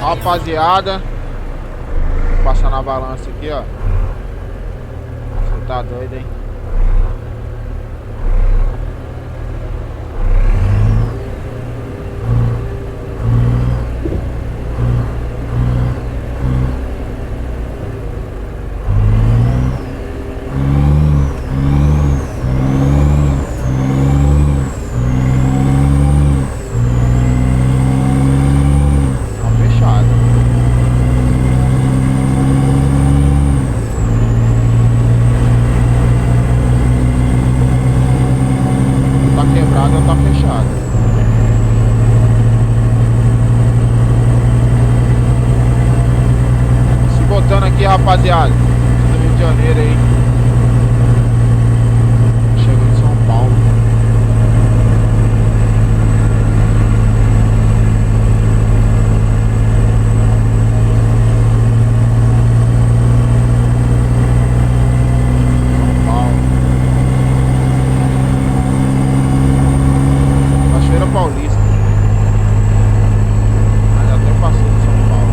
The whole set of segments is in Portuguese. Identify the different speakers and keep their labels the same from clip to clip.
Speaker 1: Rapaziada, vou passar na balança aqui, ó. Você tá doido, hein? Rapaziada, do Rio de Janeiro aí, chegou em São Paulo. São Paulo, Cachoeira Paulista, mas até passou de São Paulo.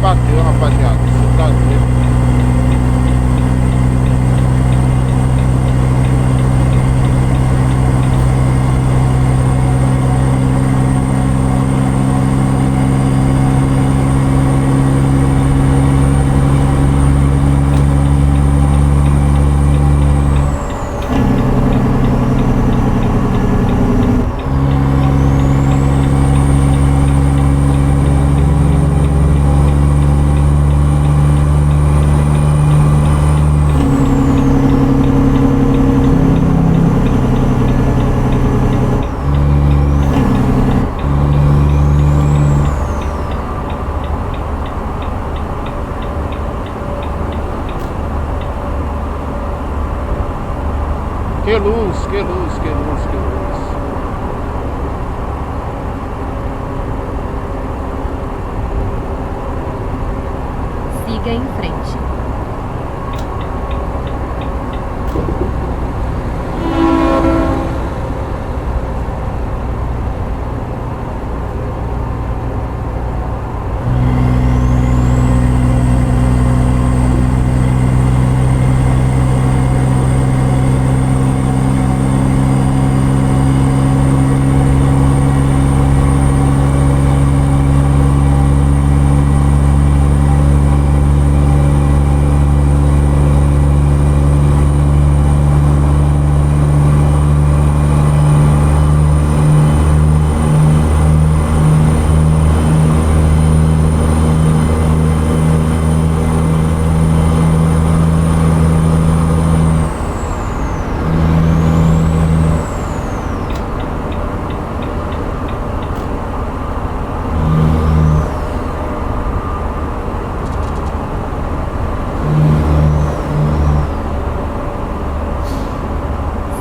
Speaker 1: Bateu, rapaziada. Você tá doido. Que luz, que luz, que luz, que luz.
Speaker 2: Siga em frente.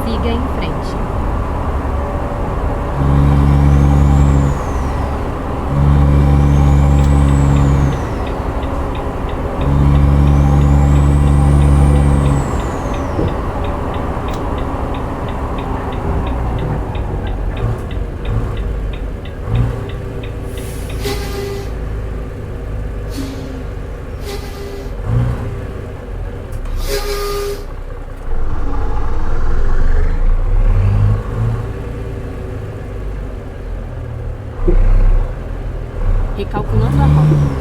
Speaker 2: Siga em frente. Recalculando a rota.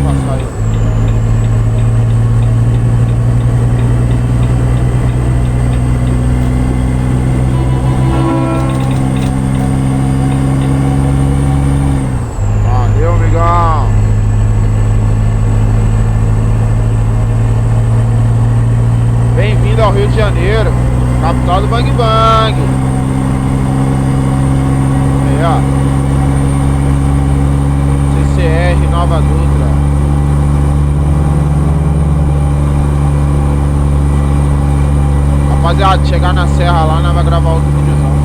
Speaker 1: passar aí. Valeu, amigão. Bem-vindo ao Rio de Janeiro, capital do Bang Bang. Aí, ó. CCR Nova Dutra. Rapaziada, chegar na serra lá, nós vamos gravar outro videozão.